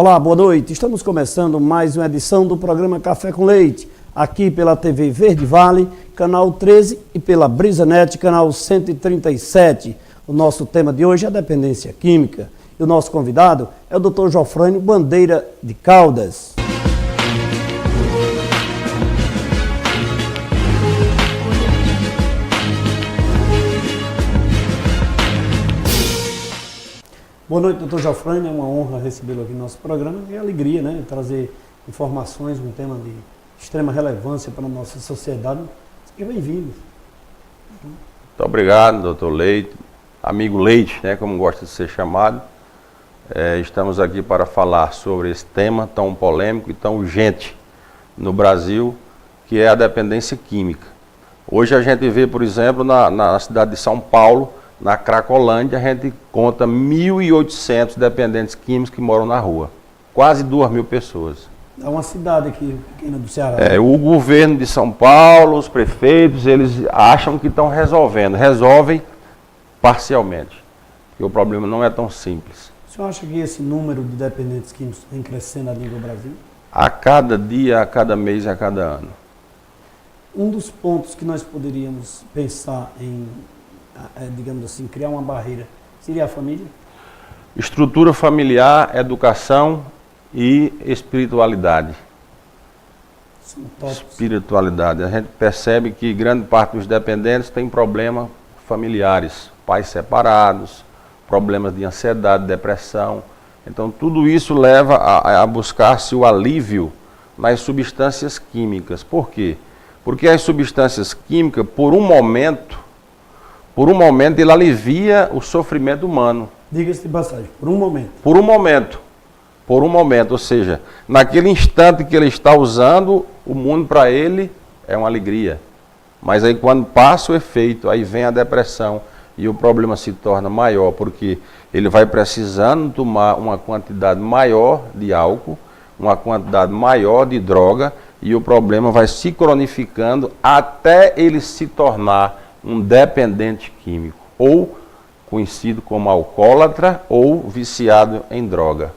Olá, boa noite. Estamos começando mais uma edição do programa Café com Leite, aqui pela TV Verde Vale, canal 13 e pela BrisaNet, canal 137. O nosso tema de hoje é a dependência química e o nosso convidado é o Dr. Jofrânio Bandeira de Caldas. Boa noite, doutor Jofrânio. É uma honra recebê-lo aqui no nosso programa e alegria, né? Trazer informações, um tema de extrema relevância para a nossa sociedade. Seja bem-vindo. Muito obrigado, doutor Leite, amigo Leite, né, como gosta de ser chamado. Estamos aqui para falar sobre esse tema tão polêmico e tão urgente no Brasil, que é a dependência química. Hoje a gente vê, por exemplo, na cidade de São Paulo, na Cracolândia, a gente conta 1.800 dependentes químicos que moram na rua. Quase 2.000 pessoas. É uma cidade aqui, pequena do Ceará. O governo de São Paulo, os prefeitos, eles acham que estão resolvendo. Resolvem parcialmente. Porque o problema não é tão simples. O senhor acha que esse número de dependentes químicos vem crescendo a nível Brasil? A cada dia, a cada mês, a cada ano. Um dos pontos que nós poderíamos pensar em, digamos assim, criar uma barreira, seria a família? Estrutura familiar, educação e espiritualidade. Espiritualidade. A gente percebe que grande parte dos dependentes tem problemas familiares, pais separados, problemas de ansiedade, depressão. Então tudo isso leva a buscar-se o alívio nas substâncias químicas. Por quê? Porque as substâncias químicas, por um momento, ele alivia o sofrimento humano. Diga-se de passagem, por um momento. Por um momento, ou seja, naquele instante que ele está usando, o mundo para ele é uma alegria. Mas aí quando passa o efeito, aí vem a depressão e o problema se torna maior, porque ele vai precisando tomar uma quantidade maior de álcool, uma quantidade maior de droga, e o problema vai se cronificando até ele se tornar um dependente químico, ou conhecido como alcoólatra ou viciado em droga.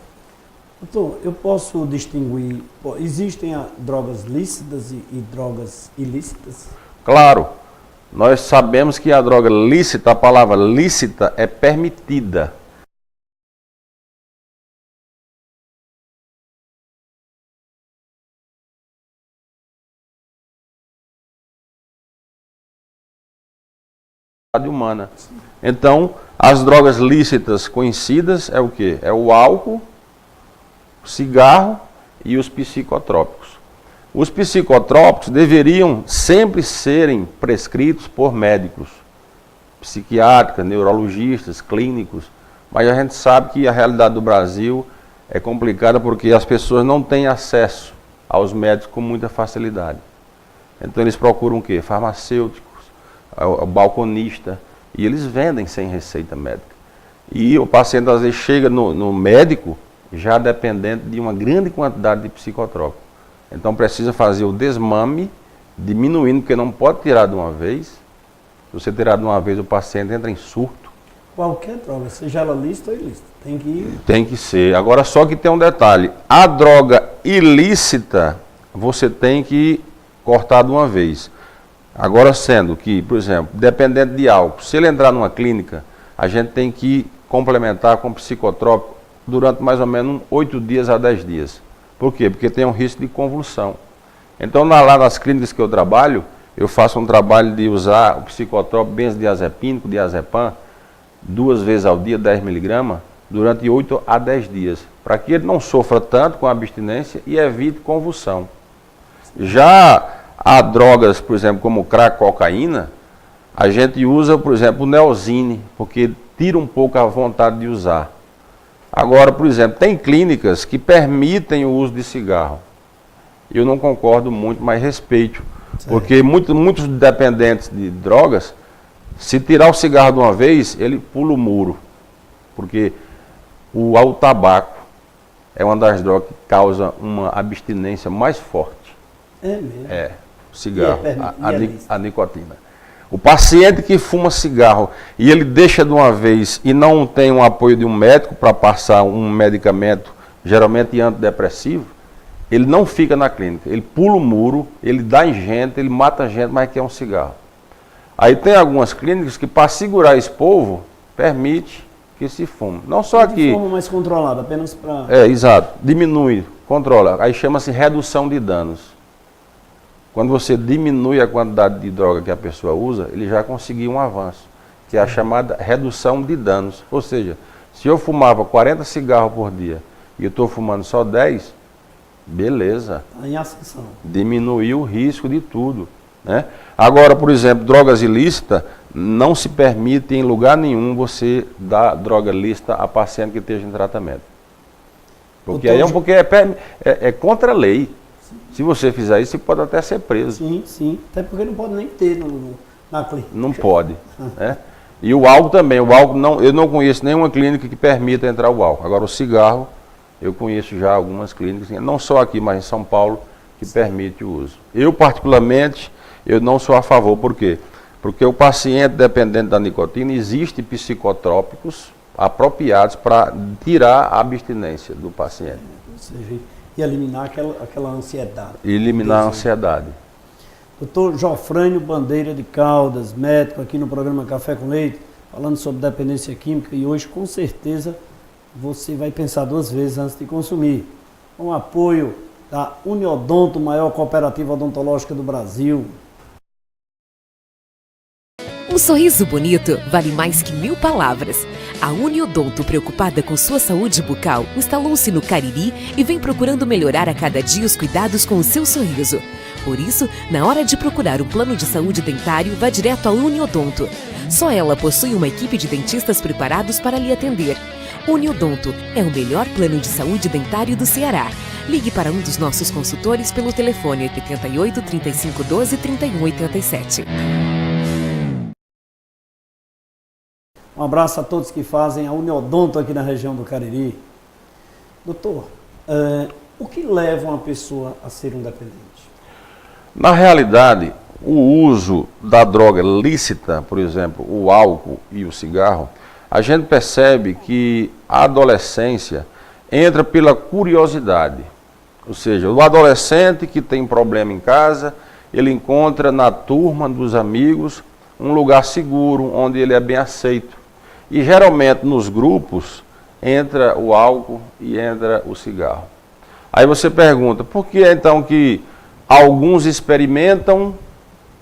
Doutor, eu posso distinguir, existem drogas lícitas e drogas ilícitas? Claro, nós sabemos que a droga lícita, a palavra lícita é permitida. Humana. Então, as drogas lícitas conhecidas é o quê? É o álcool, o cigarro e os psicotrópicos. Os psicotrópicos deveriam sempre serem prescritos por médicos, psiquiatras, neurologistas, clínicos, mas a gente sabe que a realidade do Brasil é complicada porque as pessoas não têm acesso aos médicos com muita facilidade. Então eles procuram o quê? Farmacêuticos, o balconista, e eles vendem sem receita médica. E o paciente às vezes chega no médico já dependente de uma grande quantidade de psicotrópico. Então precisa fazer o desmame, diminuindo, porque não pode tirar de uma vez. Se você tirar de uma vez, o paciente entra em surto. Qualquer droga, seja ela lícita ou ilícita, tem que ser. Agora só que tem um detalhe, a droga ilícita você tem que cortar de uma vez. Agora sendo que, por exemplo, dependente de álcool, se ele entrar numa clínica, a gente tem que complementar com psicotrópico durante mais ou menos 8 dias a 10 dias. Por quê? Porque tem um risco de convulsão. Então lá nas clínicas que eu trabalho, eu faço um trabalho de usar o psicotrópico benzodiazepínico, diazepam, 2 vezes ao dia, 10 mg, durante 8 a 10 dias, para que ele não sofra tanto com a abstinência e evite convulsão. Já há drogas, por exemplo, como crack, cocaína, a gente usa, por exemplo, o Neosine, porque tira um pouco a vontade de usar. Agora, por exemplo, tem clínicas que permitem o uso de cigarro. Eu não concordo muito, mas respeito. Porque muitos dependentes de drogas, se tirar o cigarro de uma vez, ele pula o muro. Porque o tabaco é uma das drogas que causa uma abstinência mais forte. É mesmo? O cigarro, a nicotina. O paciente que fuma cigarro e ele deixa de uma vez e não tem o apoio de um médico para passar um medicamento geralmente antidepressivo, ele não fica na clínica, ele pula o muro, ele dá em gente, ele mata gente, mas quer um cigarro. Aí tem algumas clínicas que, para segurar esse povo, permite que se fume. Não só aqui. De forma mais controlada, apenas para... Exato. Diminui, controla. Aí chama-se redução de danos. Quando você diminui a quantidade de droga que a pessoa usa, ele já conseguiu um avanço, que é a chamada redução de danos. Ou seja, se eu fumava 40 cigarros por dia e eu estou fumando só 10, beleza. Está em ascensão. Diminuiu o risco de tudo, né? Agora, por exemplo, drogas ilícitas, não se permite em lugar nenhum você dar droga lícita a paciente que esteja em tratamento. Porque aí é contra a lei. Sim. Se você fizer isso, você pode até ser preso. Sim, sim. Até porque não pode nem ter na clínica. Não pode. Né? E o álcool também. O álcool eu não conheço nenhuma clínica que permita entrar o álcool. Agora, o cigarro, eu conheço já algumas clínicas, não só aqui, mas em São Paulo, que permite o uso. Eu, particularmente, eu não sou a favor. Por quê? Porque o paciente, dependente da nicotina, existem psicotrópicos apropriados para tirar a abstinência do paciente. Ou seja, e eliminar aquela ansiedade. E eliminar a ansiedade. Doutor Jofrânio Bandeira de Caldas, médico aqui no programa Café com Leite, falando sobre dependência química, e hoje, com certeza, você vai pensar 2 vezes antes de consumir. Com o apoio da Uniodonto, maior cooperativa odontológica do Brasil. Um sorriso bonito vale mais que 1000 palavras. A Uniodonto, preocupada com sua saúde bucal, instalou-se no Cariri e vem procurando melhorar a cada dia os cuidados com o seu sorriso. Por isso, na hora de procurar um plano de saúde dentário, vá direto à Uniodonto. Só ela possui uma equipe de dentistas preparados para lhe atender. Uniodonto é o melhor plano de saúde dentário do Ceará. Ligue para um dos nossos consultores pelo telefone 88 35 12 31 87. Um abraço a todos que fazem a Uniodonto aqui na região do Cariri. Doutor, o que leva uma pessoa a ser um dependente? Na realidade, o uso da droga lícita, por exemplo, o álcool e o cigarro, a gente percebe que a adolescência entra pela curiosidade. Ou seja, o adolescente que tem problema em casa, ele encontra na turma dos amigos um lugar seguro, onde ele é bem aceito. E geralmente nos grupos entra o álcool e entra o cigarro. Aí você pergunta, por que então que alguns experimentam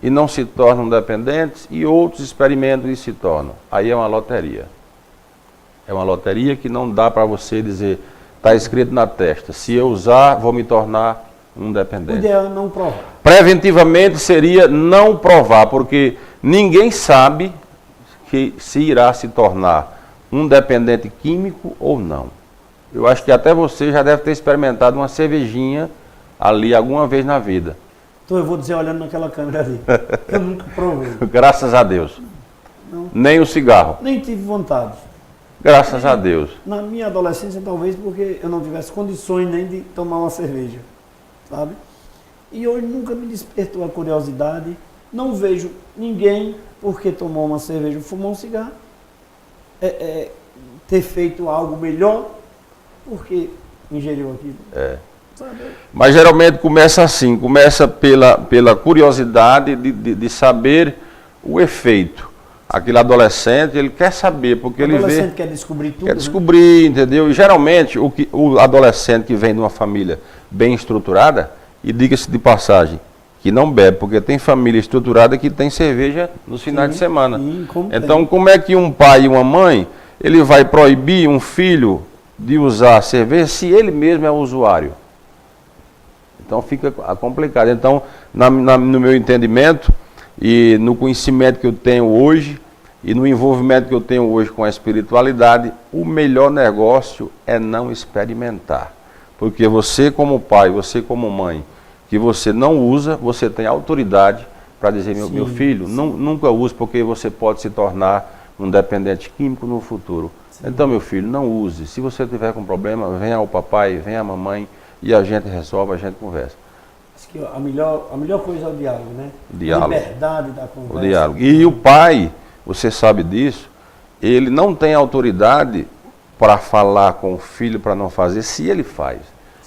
e não se tornam dependentes e outros experimentam e se tornam? Aí é uma loteria. É uma loteria que não dá para você dizer, está escrito na testa, se eu usar, vou me tornar um dependente. O ideal é não provar. Preventivamente seria não provar, porque ninguém sabe que se irá se tornar um dependente químico ou não. Eu acho que até você já deve ter experimentado uma cervejinha ali alguma vez na vida. Então eu vou dizer olhando naquela câmera ali. Eu nunca provei. Graças a Deus. Não. Nem o cigarro. Nem tive vontade. Graças a Deus. Na minha adolescência, talvez porque eu não tivesse condições nem de tomar uma cerveja, sabe? E hoje nunca me despertou a curiosidade. Não vejo ninguém, porque tomou uma cerveja ou fumou um cigarro, ter feito algo melhor porque ingeriu aquilo. Sabe? Mas geralmente começa assim, começa pela curiosidade de saber o efeito. Aquele adolescente, ele quer saber, porque ele vê... O adolescente quer descobrir tudo, quer descobrir, né? Entendeu? E geralmente o adolescente que vem de uma família bem estruturada, e diga-se de passagem, que não bebe, porque tem família estruturada que tem cerveja nos finais de semana. Sim, então, como é que um pai e uma mãe, ele vai proibir um filho de usar cerveja se ele mesmo é usuário? Então fica complicado. Então, no meu entendimento e no conhecimento que eu tenho hoje e no envolvimento que eu tenho hoje com a espiritualidade, o melhor negócio é não experimentar. Porque você como pai, você como mãe, que você não usa, você tem autoridade para dizer, meu filho, nunca use, porque você pode se tornar um dependente químico no futuro. Sim. Então, meu filho, não use. Se você tiver com problema, venha ao papai, venha à mamãe, e a gente resolve, a gente conversa. Acho que a melhor coisa é o diálogo, né? O diálogo. A liberdade da conversa. O diálogo. E o pai, você sabe disso, ele não tem autoridade para falar com o filho para não fazer, se ele faz.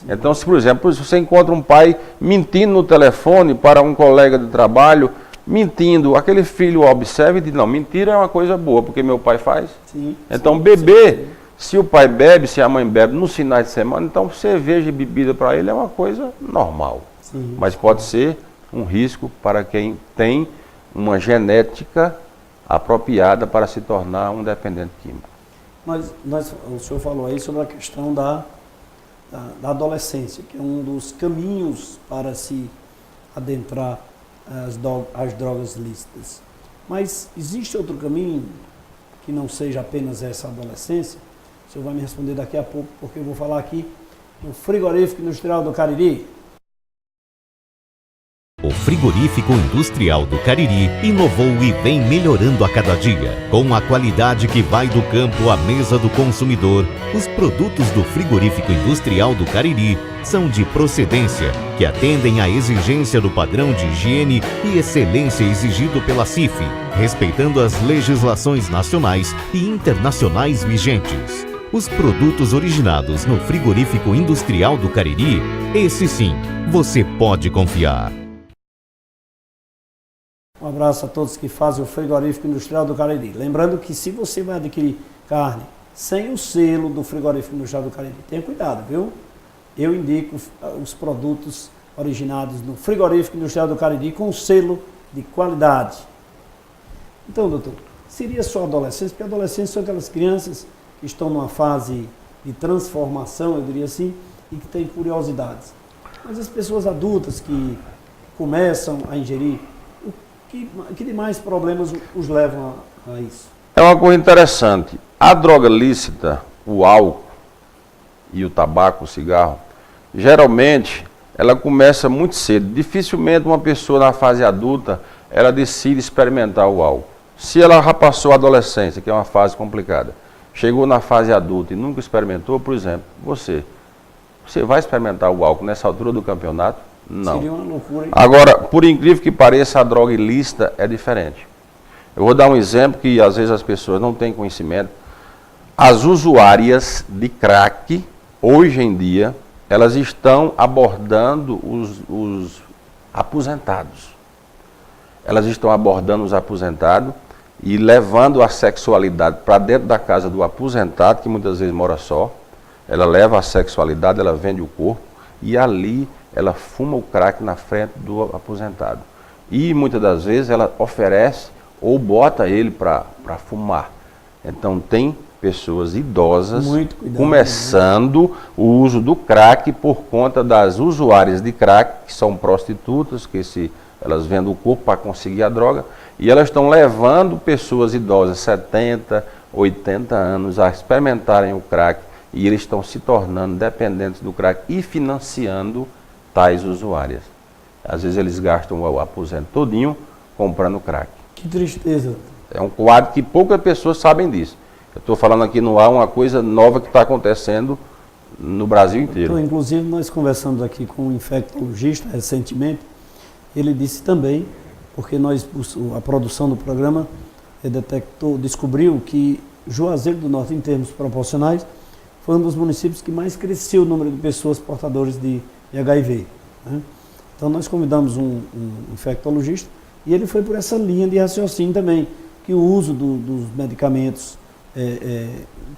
Então, se por exemplo, se você encontra um pai mentindo no telefone para um colega de trabalho, mentindo, aquele filho observa e diz, não, mentira é uma coisa boa, porque meu pai faz. Sim, então, beber, se o pai bebe, se a mãe bebe nos finais de semana, então cerveja e bebida para ele é uma coisa normal. Sim. Mas pode ser um risco para quem tem uma genética apropriada para se tornar um dependente químico. O senhor falou aí sobre a questão da adolescência, que é um dos caminhos para se adentrar as drogas lícitas. Mas existe outro caminho que não seja apenas essa adolescência? O senhor vai me responder daqui a pouco, porque eu vou falar aqui do Frigorífico Industrial do Cariri. O Frigorífico Industrial do Cariri inovou e vem melhorando a cada dia. Com a qualidade que vai do campo à mesa do consumidor, os produtos do Frigorífico Industrial do Cariri são de procedência, que atendem à exigência do padrão de higiene e excelência exigido pela CIF, respeitando as legislações nacionais e internacionais vigentes. Os produtos originados no Frigorífico Industrial do Cariri, esse sim, você pode confiar. Um abraço a todos que fazem o Frigorífico Industrial do Cariri. Lembrando que se você vai adquirir carne sem o selo do Frigorífico Industrial do Cariri, tenha cuidado, viu? Eu indico os produtos originados no Frigorífico Industrial do Cariri com selo de qualidade. Então, doutor, seria só adolescência? Porque adolescentes são aquelas crianças que estão numa fase de transformação, eu diria assim, e que têm curiosidades. Mas as pessoas adultas que começam a ingerir, que demais problemas os levam a isso? É uma coisa interessante. A droga lícita, o álcool e o tabaco, o cigarro, geralmente ela começa muito cedo. Dificilmente uma pessoa na fase adulta, ela decide experimentar o álcool. Se ela já passou a adolescência, que é uma fase complicada, chegou na fase adulta e nunca experimentou, por exemplo, você vai experimentar o álcool nessa altura do campeonato? Não. Seria uma loucura, hein? Agora, por incrível que pareça, a droga ilícita é diferente. Eu vou dar um exemplo que às vezes as pessoas não têm conhecimento. As usuárias de crack, hoje em dia, elas estão abordando os aposentados. Elas estão abordando os aposentados e levando a sexualidade para dentro da casa do aposentado, que muitas vezes mora só. Ela leva a sexualidade, ela vende o corpo e ali ela fuma o crack na frente do aposentado. E muitas das vezes ela oferece ou bota ele para fumar. Então tem pessoas idosas começando o uso do crack por conta das usuárias de crack, que são prostitutas, elas vendem o corpo para conseguir a droga, e elas estão levando pessoas idosas, 70, 80 anos, a experimentarem o crack, e eles estão se tornando dependentes do crack e financiando tais usuárias. Às vezes eles gastam o aposento todinho comprando crack. Que tristeza. É um quadro que poucas pessoas sabem disso. Eu estou falando aqui no ar uma coisa nova que está acontecendo no Brasil inteiro. Então, inclusive, nós conversamos aqui com um infectologista recentemente. Ele disse também, porque a produção do programa descobriu que Juazeiro do Norte, em termos proporcionais, foi um dos municípios que mais cresceu o número de pessoas portadoras de HIV. Né? Então nós convidamos um infectologista e ele foi por essa linha de raciocínio também, que o uso dos medicamentos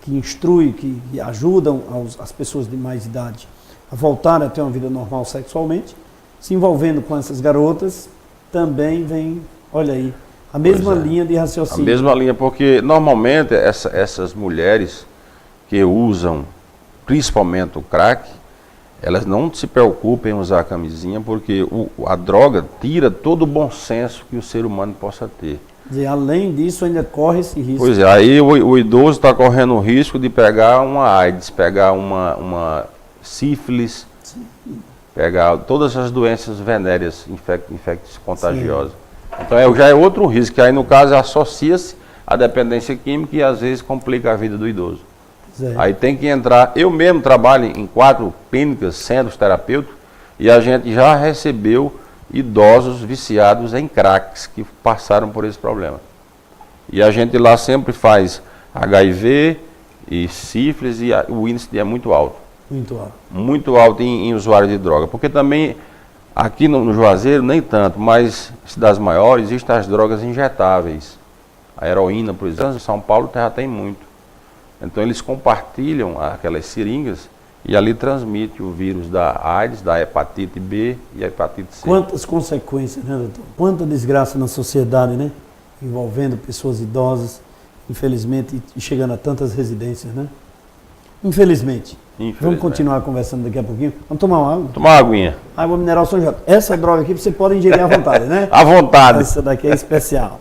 que instrui, que ajudam as pessoas de mais idade a voltarem a ter uma vida normal sexualmente, se envolvendo com essas garotas, também vem, olha aí, a mesma linha de raciocínio. A mesma linha, porque normalmente essas mulheres que usam principalmente o crack, elas não se preocupam em usar a camisinha, porque a droga tira todo o bom senso que o ser humano possa ter. Quer dizer, além disso, ainda corre esse risco. Pois é, aí o idoso está correndo o risco de pegar uma AIDS, pegar uma sífilis, pegar todas as doenças venéreas infecciosas contagiosas. Sim. Então já é outro risco, que aí no caso associa-se à dependência química e às vezes complica a vida do idoso. Aí tem que entrar, eu mesmo trabalho em 4 clínicas, centros terapêuticos, e a gente já recebeu idosos viciados em cracks que passaram por esse problema. E a gente lá sempre faz HIV e sífilis, e o índice é muito alto. Muito alto. Muito alto em usuários de droga. Porque também, aqui no Juazeiro, nem tanto, mas em cidades maiores, existem as drogas injetáveis. A heroína, por exemplo, em São Paulo já tem muito. Então eles compartilham aquelas seringas e ali transmite o vírus da AIDS, da hepatite B e a hepatite C. Quantas consequências, né, doutor? Quanta desgraça na sociedade, né? Envolvendo pessoas idosas, infelizmente, e chegando a tantas residências, né? Infelizmente. Vamos continuar conversando daqui a pouquinho. Vamos tomar uma água? Tomar uma aguinha. Água mineral São Jorge. Essa droga aqui você pode ingerir à vontade, né? À vontade. Essa daqui é especial.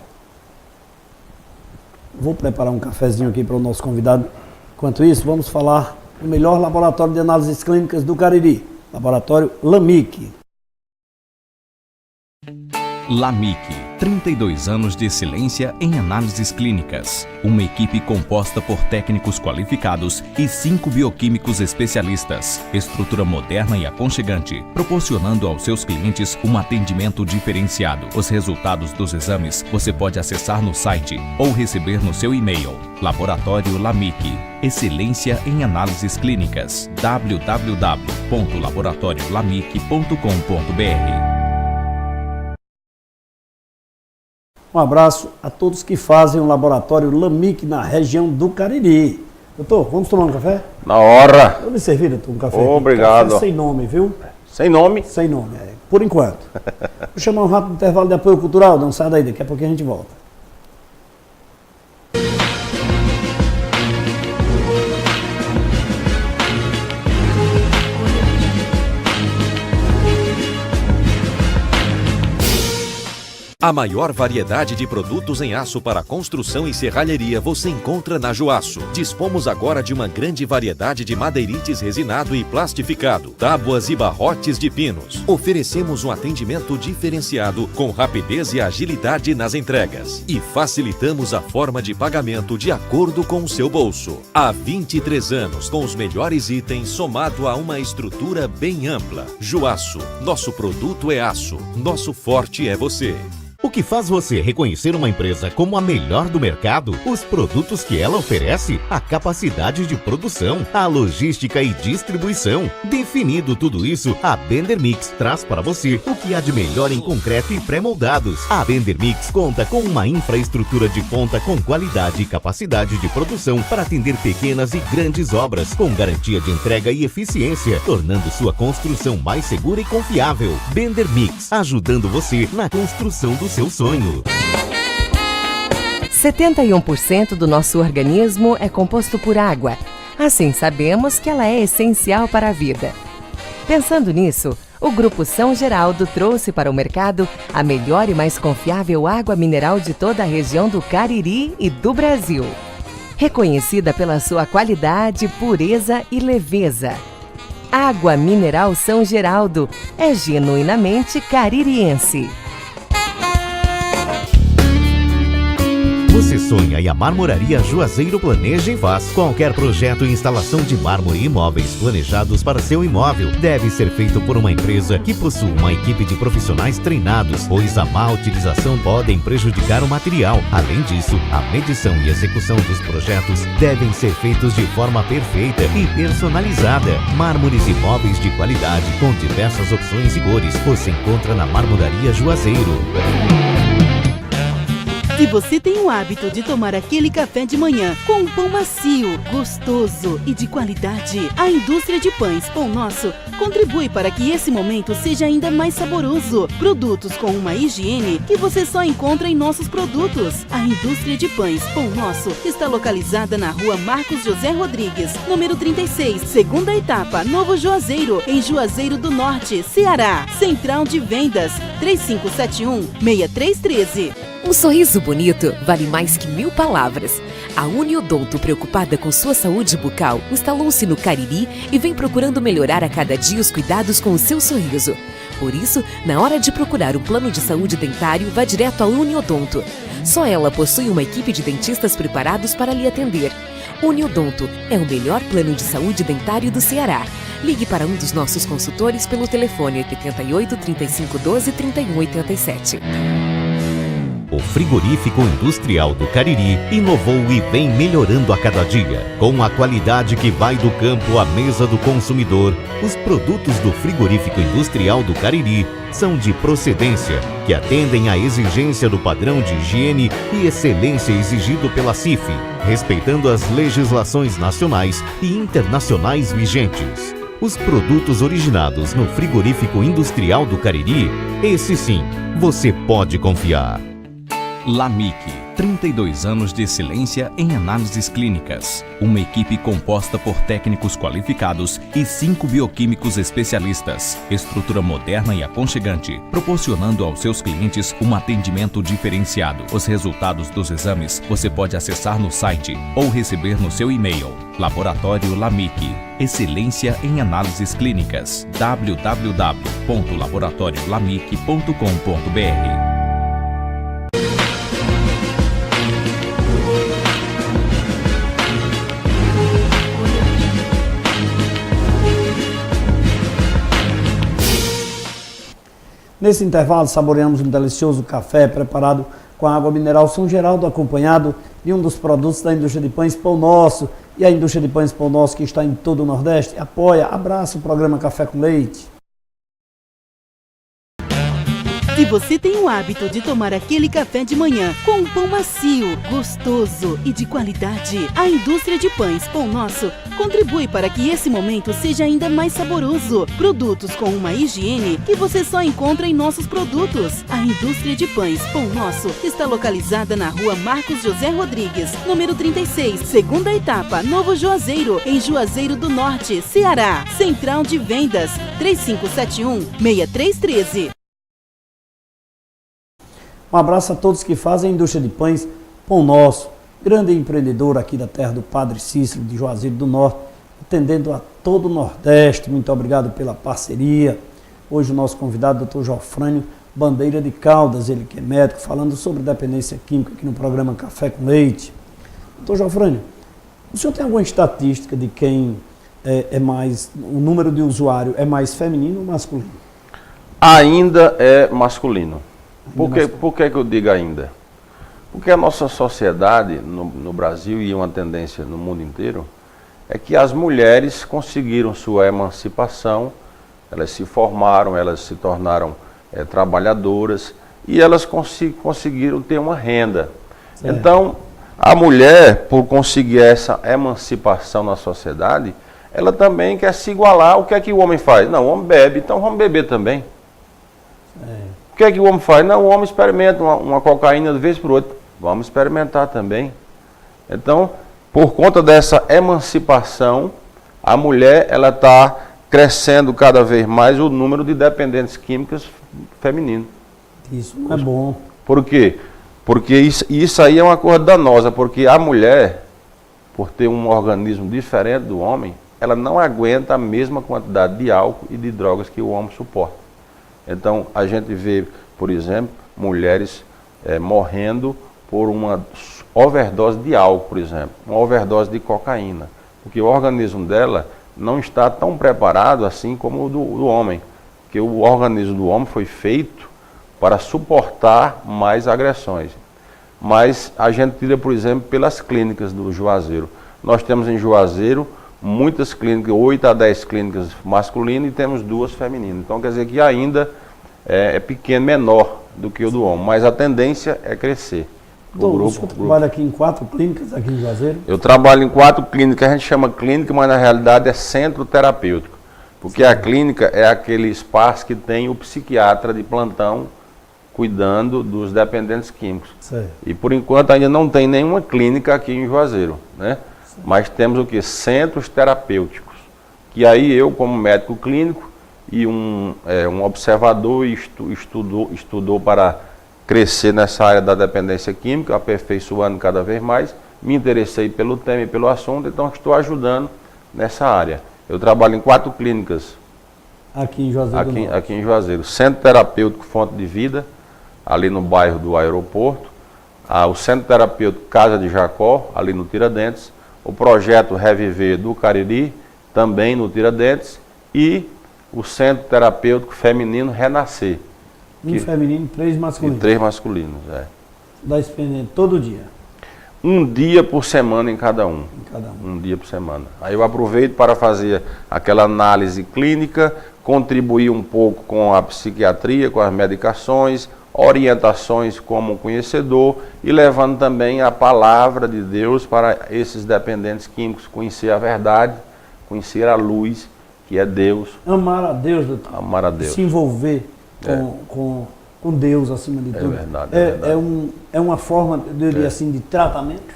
Vou preparar um cafezinho aqui para o nosso convidado. Enquanto isso, vamos falar do melhor laboratório de análises clínicas do Cariri, Laboratório LAMIC. LAMIC, 32 anos de excelência em análises clínicas. Uma equipe composta por técnicos qualificados e 5 bioquímicos especialistas. Estrutura moderna e aconchegante, proporcionando aos seus clientes um atendimento diferenciado. Os resultados dos exames você pode acessar no site ou receber no seu e-mail. Laboratório LAMIC, excelência em análises clínicas. www.laboratoriolamic.com.br. Um abraço a todos que fazem o Laboratório LAMIC na região do Cariri. Doutor, vamos tomar um café? Na hora. Eu lhe servi, doutor, um café. Obrigado. Café sem nome, viu? Sem nome? Sem nome, por enquanto. Vou chamar um rápido intervalo de apoio cultural, não sai daí, daqui a pouquinho a gente volta. A maior variedade de produtos em aço para construção e serralheria você encontra na Juaço. Dispomos agora de uma grande variedade de madeirites resinado e plastificado, tábuas e barrotes de pinos. Oferecemos um atendimento diferenciado com rapidez e agilidade nas entregas. E facilitamos a forma de pagamento de acordo com o seu bolso. Há 23 anos, com os melhores itens somado a uma estrutura bem ampla. Juaço, nosso produto é aço, nosso forte é você. O que faz você reconhecer uma empresa como a melhor do mercado? Os produtos que ela oferece, a capacidade de produção, a logística e distribuição. Definido tudo isso, a Bender Mix traz para você o que há de melhor em concreto e pré-moldados. A Bender Mix conta com uma infraestrutura de ponta com qualidade e capacidade de produção para atender pequenas e grandes obras, com garantia de entrega e eficiência, tornando sua construção mais segura e confiável. Bender Mix, ajudando você na construção do seu sonho. 71% do nosso organismo é composto por água. Assim, sabemos que ela é essencial para a vida. Pensando nisso, o Grupo São Geraldo trouxe para o mercado a melhor e mais confiável água mineral de toda a região do Cariri e do Brasil. Reconhecida pela sua qualidade, pureza e leveza. Água Mineral São Geraldo é genuinamente caririense. Você sonha e a Marmoraria Juazeiro planeja e faz. Qualquer projeto e instalação de mármore e imóveis planejados para seu imóvel deve ser feito por uma empresa que possua uma equipe de profissionais treinados, pois a má utilização podem prejudicar o material. Além disso, a medição e execução dos projetos devem ser feitos de forma perfeita e personalizada. Mármores e móveis de qualidade com diversas opções e cores você encontra na Marmoraria Juazeiro. Se você tem o hábito de tomar aquele café de manhã com um pão macio, gostoso e de qualidade, a indústria de pães Pão Nosso contribui para que esse momento seja ainda mais saboroso. Produtos com uma higiene que você só encontra em nossos produtos. A indústria de pães Pão Nosso está localizada na rua Marcos José Rodrigues, número 36, segunda etapa, Novo Juazeiro, em Juazeiro do Norte, Ceará. Central de Vendas, 3571-6313. Um sorriso bonito vale mais que 1000 palavras. A Uniodonto, preocupada com sua saúde bucal, instalou-se no Cariri e vem procurando melhorar a cada dia os cuidados com o seu sorriso. Por isso, na hora de procurar um plano de saúde dentário, vá direto à Uniodonto. Só ela possui uma equipe de dentistas preparados para lhe atender. Uniodonto é o melhor plano de saúde dentário do Ceará. Ligue para um dos nossos consultores pelo telefone 88 35 12 31 87. O Frigorífico Industrial do Cariri inovou e vem melhorando a cada dia. Com a qualidade que vai do campo à mesa do consumidor, os produtos do Frigorífico Industrial do Cariri são de procedência, que atendem à exigência do padrão de higiene e excelência exigido pela CIF, respeitando as legislações nacionais e internacionais vigentes. Os produtos originados no Frigorífico Industrial do Cariri, esse sim, você pode confiar. LAMIC, 32 anos de excelência em análises clínicas. Uma equipe composta por técnicos qualificados e 5 bioquímicos especialistas. Estrutura moderna e aconchegante, proporcionando aos seus clientes um atendimento diferenciado. Os resultados dos exames você pode acessar no site ou receber no seu e-mail. Laboratório LAMIC, excelência em análises clínicas. www.laboratoriolamic.com.br. Nesse intervalo, saboreamos um delicioso café preparado com água mineral São Geraldo, acompanhado de um dos produtos da indústria de pães Pão Nosso. E a indústria de pães Pão Nosso, que está em todo o Nordeste, apoia, abraça o programa Café com Leite. Se você tem o hábito de tomar aquele café de manhã com um pão macio, gostoso e de qualidade, a indústria de pães Pão Nosso contribui para que esse momento seja ainda mais saboroso. Produtos com uma higiene que você só encontra em nossos produtos. A indústria de pães Pão Nosso está localizada na rua Marcos José Rodrigues, número 36, segunda etapa, Novo Juazeiro, em Juazeiro do Norte, Ceará. Central de Vendas, 3571-6313. Um abraço a todos que fazem a indústria de pães Pão Nosso, grande empreendedor aqui da terra do Padre Cícero, de Juazeiro do Norte, atendendo a todo o Nordeste. Muito obrigado pela parceria. Hoje o nosso convidado, Dr. Jofrânio Bandeira de Caldas, ele que é médico, falando sobre dependência química aqui no programa Café com Leite. Dr. Jofrânio, o senhor tem alguma estatística de quem o número de usuário é mais feminino ou masculino? Ainda é masculino. Por que eu digo ainda? Porque a nossa sociedade no Brasil e uma tendência no mundo inteiro é que as mulheres conseguiram sua emancipação, elas se formaram, elas se tornaram trabalhadoras e elas conseguiram ter uma renda. Certo. Então, a mulher, por conseguir essa emancipação na sociedade, ela também quer se igualar. O que é que o homem faz? Não, o homem bebe, então vamos beber também. O que é que o homem faz? Não, o homem experimenta uma cocaína de vez por outra. Vamos experimentar também. Então, por conta dessa emancipação, a mulher ela está crescendo cada vez mais o número de dependentes químicas femininos. Isso não é bom. Por quê? Porque isso aí é uma coisa danosa, porque a mulher, por ter um organismo diferente do homem, ela não aguenta a mesma quantidade de álcool e de drogas que o homem suporta. Então, a gente vê, por exemplo, mulheres morrendo por uma overdose de álcool, por exemplo, uma overdose de cocaína, porque o organismo dela não está tão preparado assim como o do homem, porque o organismo do homem foi feito para suportar mais agressões. Mas a gente tira, por exemplo, pelas clínicas do Juazeiro. Nós temos em Juazeiro muitas clínicas, 8 a 10 clínicas masculinas e temos 2 femininas. Então quer dizer que ainda é pequeno, menor do que o do homem, mas a tendência é crescer. O senhor trabalha aqui em 4 clínicas aqui em Juazeiro? Eu trabalho em 4 clínicas, a gente chama clínica, mas na realidade é centro terapêutico. Porque a clínica é aquele espaço que tem o psiquiatra de plantão cuidando dos dependentes químicos. Certo. E por enquanto ainda não tem nenhuma clínica aqui em Juazeiro, né? Mas temos o que? Centros terapêuticos. Que aí eu, como médico clínico e um observador, estudou para crescer nessa área da dependência química, aperfeiçoando cada vez mais, me interessei pelo tema e pelo assunto, então estou ajudando nessa área. Eu trabalho em 4 clínicas. Aqui em Juazeiro? Aqui em Juazeiro. Centro Terapêutico Fonte de Vida, ali no bairro do Aeroporto. O Centro Terapêutico Casa de Jacó, ali no Tiradentes. O Projeto Reviver do Cariri, também no Tiradentes. E o Centro Terapêutico Feminino Renascer. Um feminino e 3 masculinos. E 3 masculinos, Dar expediente todo dia. Um dia por semana em cada um. Em cada um. Um dia por semana. Aí eu aproveito para fazer aquela análise clínica, contribuir um pouco com a psiquiatria, com as medicações, orientações como conhecedor e levando também a palavra de Deus para esses dependentes químicos conhecer a verdade, conhecer a luz, que é Deus. Amar a Deus, doutor. Amar a Deus. Se envolver com Deus acima de tudo. Verdade, é verdade. É uma forma, eu diria assim, de tratamento?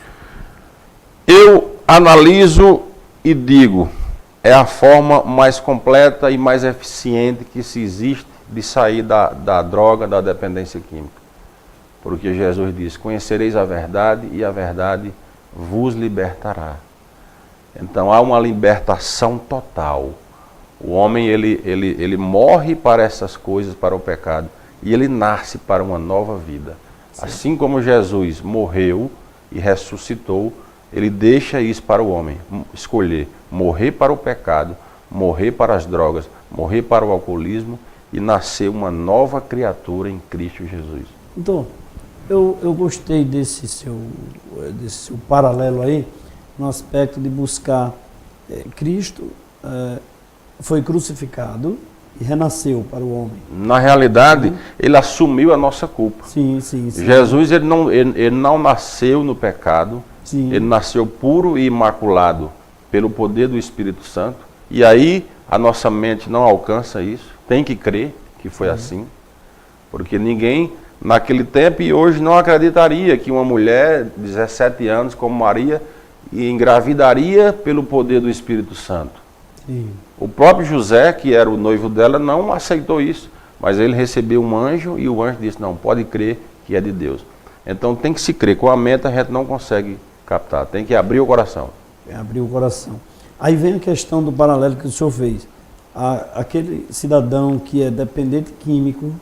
Eu analiso e digo, é a forma mais completa e mais eficiente que se existe de sair da droga, da dependência química. Porque Jesus disse, conhecereis a verdade e a verdade vos libertará. Então há uma libertação total. O homem, ele morre para essas coisas, para o pecado, e ele nasce para uma nova vida. Sim. Assim como Jesus morreu e ressuscitou, ele deixa isso para o homem, escolher morrer para o pecado, morrer para as drogas, morrer para o alcoolismo e nascer uma nova criatura em Cristo Jesus. Então, eu gostei desse seu paralelo aí, no aspecto de buscar Cristo foi crucificado e renasceu para o homem. Na realidade, ele assumiu a nossa culpa. Sim, sim, sim. Jesus ele não nasceu no pecado, sim. Ele nasceu puro e imaculado pelo poder do Espírito Santo. E aí a nossa mente não alcança isso, tem que crer que foi assim, porque ninguém naquele tempo e hoje não acreditaria que uma mulher de 17 anos como Maria engravidaria pelo poder do Espírito Santo. Sim. O próprio José, que era o noivo dela, não aceitou isso, mas ele recebeu um anjo e o anjo disse, não, pode crer que é de Deus. Então tem que se crer, com a mente a gente não consegue captar, tem que abrir o coração. Abrir o coração. Aí vem a questão do paralelo que o senhor fez. Aquele cidadão que é dependente químico,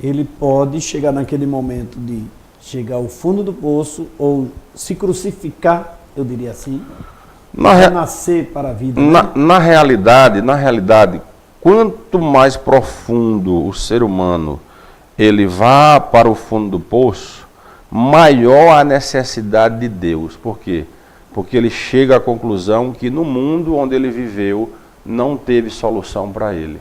ele pode chegar naquele momento de chegar ao fundo do poço ou se crucificar, eu diria assim, nascer para a vida. Na realidade, quanto mais profundo o ser humano ele vá para o fundo do poço, maior a necessidade de Deus. Por quê? Porque ele chega à conclusão que no mundo onde ele viveu não teve solução para ele.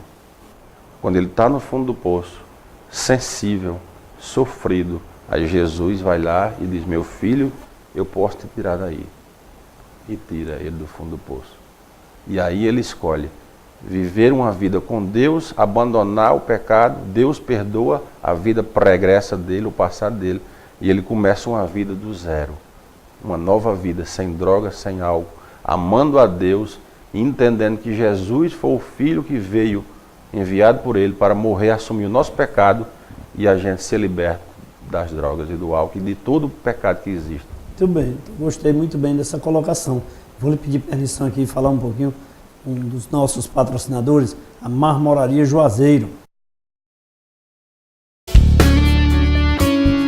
Quando ele está no fundo do poço, sensível, sofrido, aí Jesus vai lá e diz, meu filho, eu posso te tirar daí. E tira ele do fundo do poço. E aí ele escolhe viver uma vida com Deus, abandonar o pecado, Deus perdoa a vida pregressa dele, o passado dele, e ele começa uma vida do zero. Uma nova vida, sem drogas, sem álcool, amando a Deus, entendendo que Jesus foi o Filho que veio, enviado por Ele, para morrer, assumir o nosso pecado e a gente ser liberto das drogas e do álcool e de todo o pecado que existe. Muito bem, gostei muito bem dessa colocação. Vou lhe pedir permissão aqui e falar um pouquinho um dos nossos patrocinadores, a Marmoraria Juazeiro.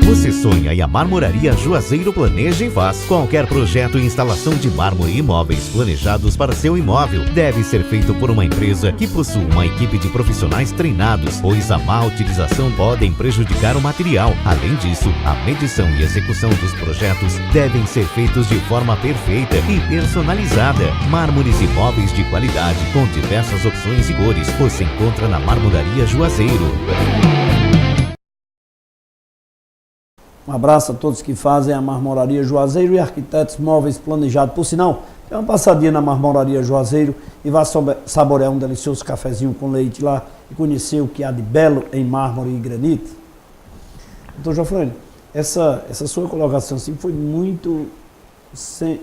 Você sonha e a Marmoraria Juazeiro planeja e faz. Qualquer projeto e instalação de mármore e imóveis planejados para seu imóvel deve ser feito por uma empresa que possua uma equipe de profissionais treinados, pois a má utilização podem prejudicar o material. Além disso, a medição e execução dos projetos devem ser feitos de forma perfeita e personalizada. Mármores e móveis de qualidade com diversas opções e cores você encontra na Marmoraria Juazeiro. Um abraço a todos que fazem a Marmoraria Juazeiro e Arquitetos Móveis Planejados. Por sinal, dê uma passadinha na Marmoraria Juazeiro e vá saborear um delicioso cafezinho com leite lá e conhecer o que há de belo em mármore e granito. Doutor Jofrânio, essa sua colocação assim, foi muito...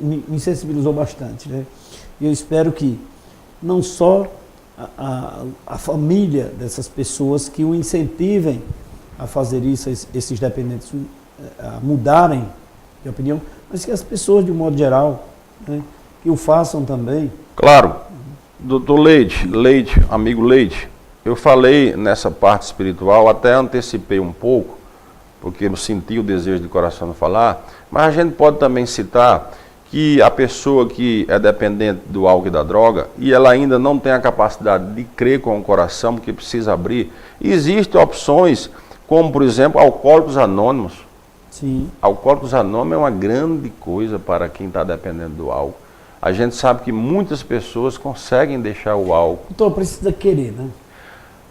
me sensibilizou bastante, né? E eu espero que não só a família dessas pessoas que o incentivem a fazer isso, esses dependentes a mudarem de opinião, mas que as pessoas de um modo geral, né, que o façam também. Claro, doutor Leite, amigo Leite, eu falei nessa parte espiritual, até antecipei um pouco, porque eu senti o desejo de coração de falar, mas a gente pode também citar que a pessoa que é dependente do álcool e da droga, e ela ainda não tem a capacidade de crer com o coração, porque precisa abrir, existem opções, como por exemplo, Alcoólicos Anônimos. Sim. Alcoólicos Anônimos é uma grande coisa para quem está dependendo do álcool. A gente sabe que muitas pessoas conseguem deixar o álcool. Então precisa querer, né?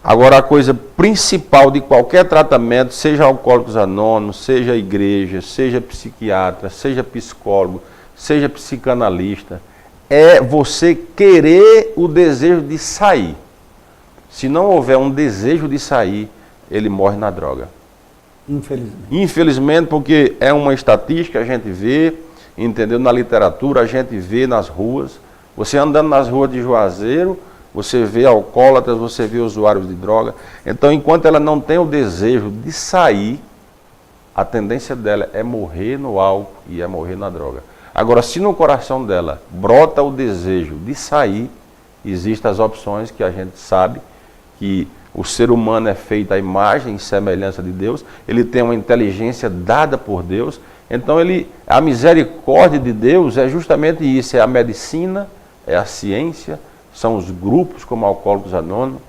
Agora, a coisa principal de qualquer tratamento, seja Alcoólicos Anônimos, seja igreja, seja psiquiatra, seja psicólogo, seja psicanalista, é você querer o desejo de sair. Se não houver um desejo de sair, ele morre na droga. Infelizmente. Infelizmente, porque é uma estatística, a gente vê, entendeu? Na literatura, a gente vê nas ruas. Você andando nas ruas de Juazeiro, você vê alcoólatras, você vê usuários de droga. Então, enquanto ela não tem o desejo de sair, a tendência dela é morrer no álcool e é morrer na droga. Agora, se no coração dela brota o desejo de sair, existem as opções que a gente sabe que o ser humano é feito à imagem e semelhança de Deus, ele tem uma inteligência dada por Deus, então a misericórdia de Deus é justamente isso, é a medicina, é a ciência, são os grupos como Alcoólicos Anônimos,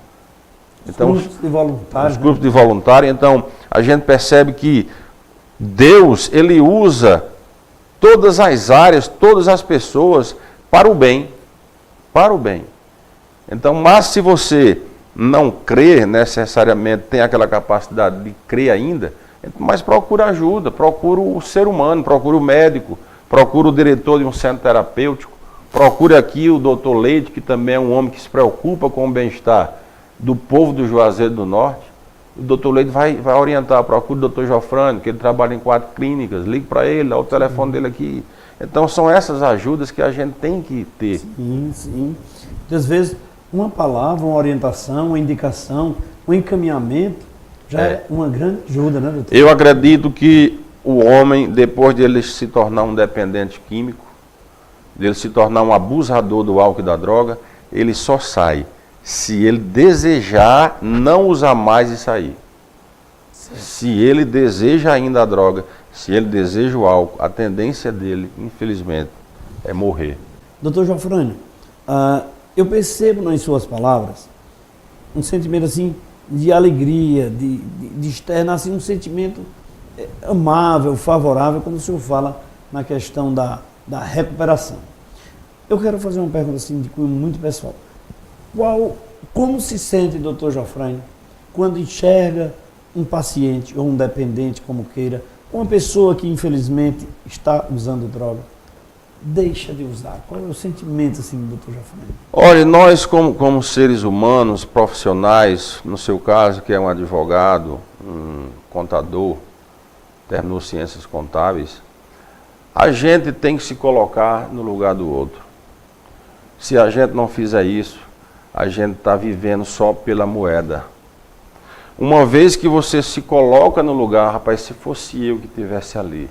então, os grupos de voluntários. Os grupos de voluntários, então a gente percebe que Deus, ele usa todas as áreas, todas as pessoas para o bem, para o bem. Então, mas se você não crê necessariamente, tem aquela capacidade de crer ainda, mas procura ajuda, procura o ser humano, procura o médico, procura o diretor de um centro terapêutico, procure aqui o Dr. Leite, que também é um homem que se preocupa com o bem-estar do povo do Juazeiro do Norte. O Dr. Leite vai orientar, procure o Dr. Jofrânio, que ele trabalha em 4 clínicas, ligue para ele, dá o telefone dele aqui. Então são essas ajudas que a gente tem que ter. Sim, sim. Às vezes, uma palavra, uma orientação, uma indicação, um encaminhamento, já é uma grande ajuda, né, doutor? Eu acredito que o homem, depois de ele se tornar um dependente químico, dele se tornar um abusador do álcool e da droga, ele só sai se ele desejar não usar mais e sair. Se ele deseja ainda a droga, se ele deseja o álcool, a tendência dele, infelizmente, é morrer. Doutor Jofrânio, eu percebo nas suas palavras um sentimento assim de alegria, de externar assim, um sentimento amável, favorável, quando o senhor fala na questão da recuperação. Eu quero fazer uma pergunta assim de cunho muito pessoal. Como se sente, doutor Jofrânio, quando enxerga um paciente ou um dependente, como queira, uma pessoa que infelizmente está usando droga, deixa de usar? Qual é o sentimento assim, doutor Jofrânio? Olha, nós como seres humanos, profissionais, no seu caso, que é um advogado, um contador, terminou ciências contábeis, a gente tem que se colocar no lugar do outro. Se a gente não fizer isso, a gente está vivendo só pela moeda. Uma vez que você se coloca no lugar, rapaz, se fosse eu que estivesse ali,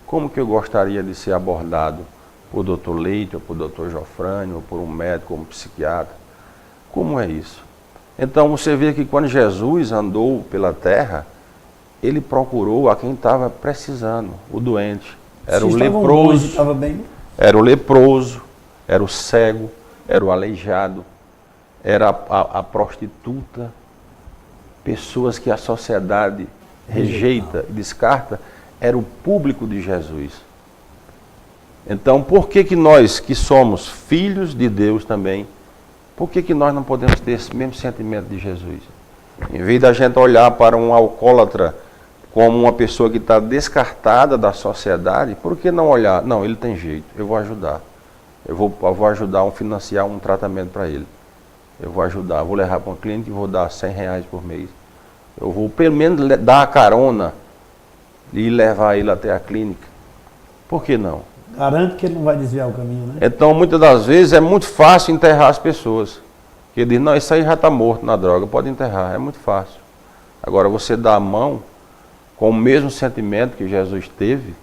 como que eu gostaria de ser abordado por Dr. Leite, ou por Dr. Jofrânio, ou por um médico, ou um psiquiatra? Como é isso? Então você vê que quando Jesus andou pela terra, ele procurou a quem estava precisando, o doente. Era o leproso, era o leproso, era o cego, era o aleijado, era a prostituta, pessoas que a sociedade rejeita e descarta, era o público de Jesus. Então, por que nós, que somos filhos de Deus também, por que nós não podemos ter esse mesmo sentimento de Jesus? Em vez da gente olhar para um alcoólatra como uma pessoa que está descartada da sociedade, por que não olhar? Não, ele tem jeito, eu vou ajudar. Eu vou ajudar a financiar um tratamento para ele. Eu vou ajudar, vou levar para uma clínica e vou dar R$100 por mês. Eu vou pelo menos dar a carona e levar ele até a clínica. Por que não? Garante que ele não vai desviar o caminho, né? Então, muitas das vezes, é muito fácil enterrar as pessoas. Porque diz, não, isso aí já está morto na droga, pode enterrar, é muito fácil. Agora, você dá a mão com o mesmo sentimento que Jesus teve,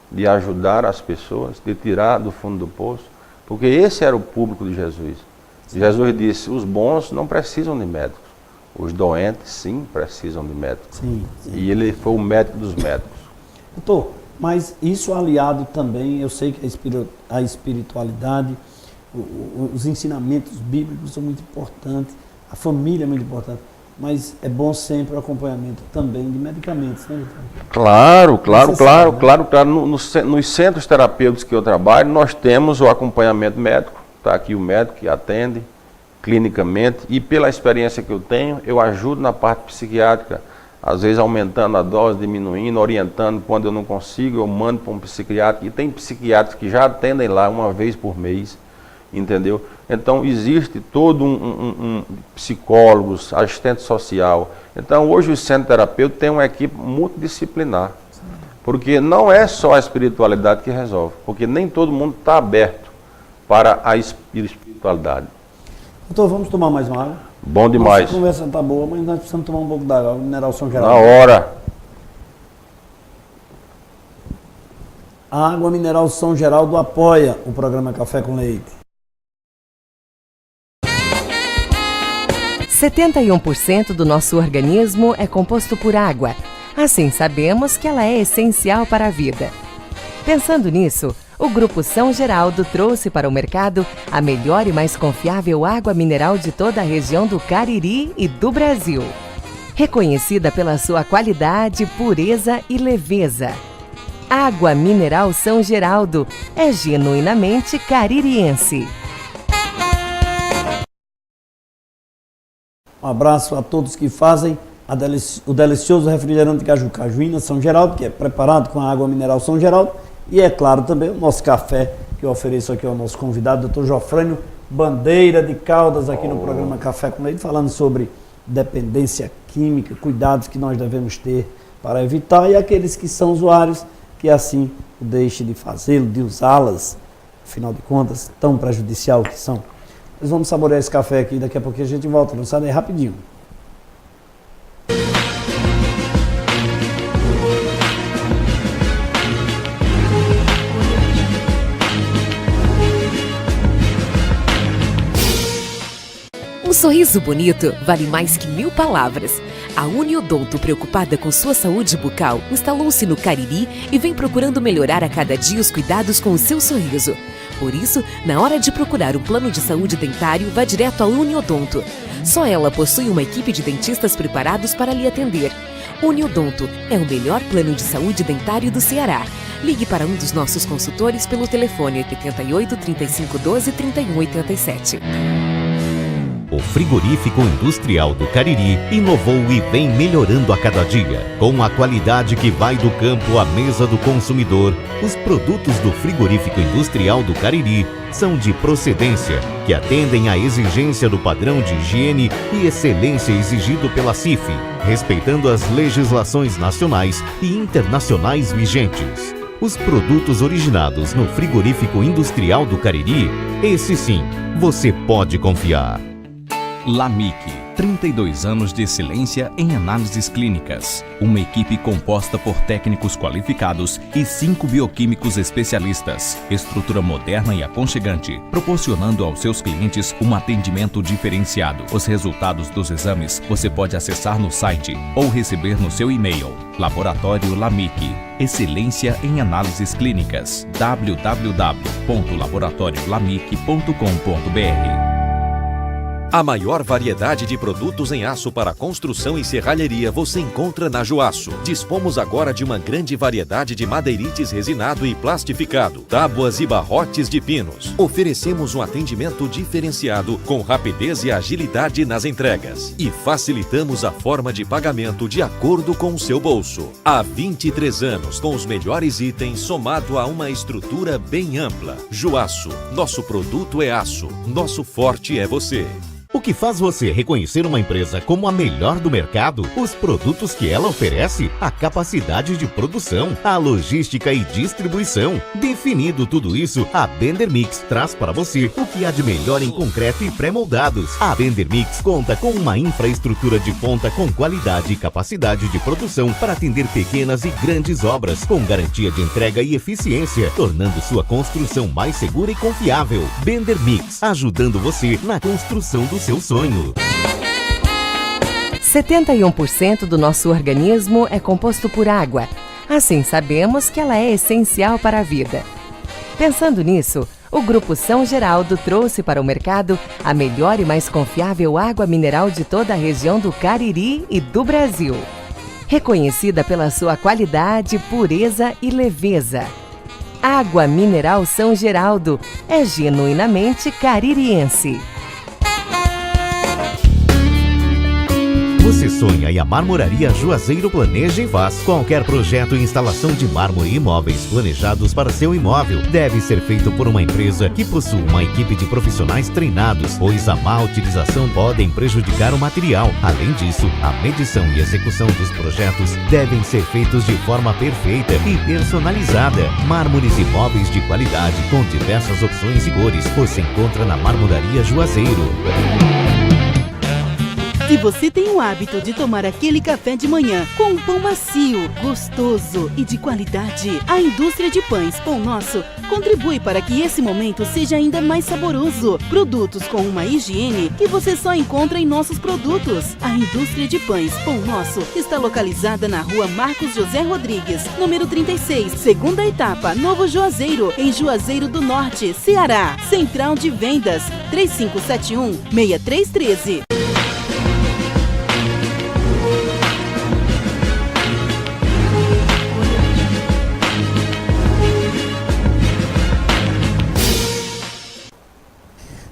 de ajudar as pessoas, de tirar do fundo do poço, porque esse era o público de Jesus. Sim. Jesus disse, os bons não precisam de médicos, os doentes sim precisam de médicos. Sim, sim. E ele foi o médico dos médicos. Doutor, mas isso aliado também, eu sei que a espiritualidade, os ensinamentos bíblicos são muito importantes, a família é muito importante, mas é bom sempre o acompanhamento também de medicamentos, né, doutor? Claro. Nos centros terapêuticos que eu trabalho, nós temos o acompanhamento médico, está aqui o médico que atende clinicamente, e pela experiência que eu tenho, eu ajudo na parte psiquiátrica, às vezes aumentando a dose, diminuindo, orientando. Quando eu não consigo, eu mando para um psiquiatra, e tem psiquiatras que já atendem lá uma vez por mês, entendeu? Então existe todo um psicólogos, assistente social. Então hoje o centro terapêutico tem uma equipe multidisciplinar, porque não é só a espiritualidade que resolve, porque nem todo mundo está aberto para a espiritualidade. Doutor, vamos tomar mais uma água? Bom demais. Nossa conversa está boa, mas nós precisamos tomar um pouco d'água, mineral São Geraldo. Na hora. A água mineral São Geraldo apoia o programa Café com Leite. 71% do nosso organismo é composto por água. Assim, sabemos que ela é essencial para a vida. Pensando nisso, o Grupo São Geraldo trouxe para o mercado a melhor e mais confiável água mineral de toda a região do Cariri e do Brasil. Reconhecida pela sua qualidade, pureza e leveza. Água Mineral São Geraldo é genuinamente caririense. Um abraço a todos que fazem o delicioso refrigerante Cajuína São Geraldo, que é preparado com a água mineral São Geraldo. E é claro também o nosso café, que eu ofereço aqui ao nosso convidado, Dr. Jofrânio Bandeira de Caldas, aqui no programa Café com Leite, falando sobre dependência química, cuidados que nós devemos ter para evitar, e aqueles que são usuários, que assim o deixe de fazê-lo, de usá-las, afinal de contas, tão prejudicial que são. Nós vamos saborear esse café aqui, daqui a pouquinho a gente volta, não sai daí rapidinho. Um sorriso bonito vale mais que 1000 palavras. A Uniodonto, preocupada com sua saúde bucal, instalou-se no Cariri e vem procurando melhorar a cada dia os cuidados com o seu sorriso. Por isso, na hora de procurar um plano de saúde dentário, vá direto à Uniodonto. Só ela possui uma equipe de dentistas preparados para lhe atender. Uniodonto é o melhor plano de saúde dentário do Ceará. Ligue para um dos nossos consultores pelo telefone 88 35 12 31 87. O Frigorífico Industrial do Cariri inovou e vem melhorando a cada dia. Com a qualidade que vai do campo à mesa do consumidor, os produtos do Frigorífico Industrial do Cariri são de procedência, que atendem à exigência do padrão de higiene e excelência exigido pela CIF, respeitando as legislações nacionais e internacionais vigentes. Os produtos originados no Frigorífico Industrial do Cariri, esse sim, você pode confiar. LAMIC, 32 anos de excelência em análises clínicas. Uma equipe composta por técnicos qualificados e 5 bioquímicos especialistas. Estrutura moderna e aconchegante, proporcionando aos seus clientes um atendimento diferenciado. Os resultados dos exames você pode acessar no site ou receber no seu e-mail. Laboratório LAMIC, excelência em análises clínicas. www.laboratoriolamic.com.br. A maior variedade de produtos em aço para construção e serralheria você encontra na Joaço. Dispomos agora de uma grande variedade de madeirites resinado e plastificado, tábuas e barrotes de pinos. Oferecemos um atendimento diferenciado com rapidez e agilidade nas entregas. E facilitamos a forma de pagamento de acordo com o seu bolso. Há 23 anos com os melhores itens somado a uma estrutura bem ampla. Joaço, nosso produto é aço, nosso forte é você. O que faz você reconhecer uma empresa como a melhor do mercado? Os produtos que ela oferece, a capacidade de produção, a logística e distribuição. Definido tudo isso, a Bender Mix traz para você o que há de melhor em concreto e pré-moldados. A Bender Mix conta com uma infraestrutura de ponta com qualidade e capacidade de produção para atender pequenas e grandes obras, com garantia de entrega e eficiência, tornando sua construção mais segura e confiável. Bender Mix, ajudando você na construção do seu sonho. 71% do nosso organismo é composto por água. Assim, sabemos que ela é essencial para a vida. Pensando nisso, o Grupo São Geraldo trouxe para o mercado a melhor e mais confiável água mineral de toda a região do Cariri e do Brasil. Reconhecida pela sua qualidade, pureza e leveza. Água Mineral São Geraldo é genuinamente caririense. Você sonha e a Marmoraria Juazeiro planeja e faz. Qualquer projeto e instalação de mármore e imóveis planejados para seu imóvel deve ser feito por uma empresa que possua uma equipe de profissionais treinados, pois a má utilização podem prejudicar o material. Além disso, a medição e execução dos projetos devem ser feitos de forma perfeita e personalizada. Mármores e móveis de qualidade com diversas opções e cores você encontra na Marmoraria Juazeiro. Se você tem o hábito de tomar aquele café de manhã com um pão macio, gostoso e de qualidade, a indústria de pães Pão Nosso contribui para que esse momento seja ainda mais saboroso. Produtos com uma higiene que você só encontra em nossos produtos. A indústria de pães Pão Nosso está localizada na rua Marcos José Rodrigues, número 36, segunda etapa, Novo Juazeiro, em Juazeiro do Norte, Ceará. Central de Vendas, 3571-6313.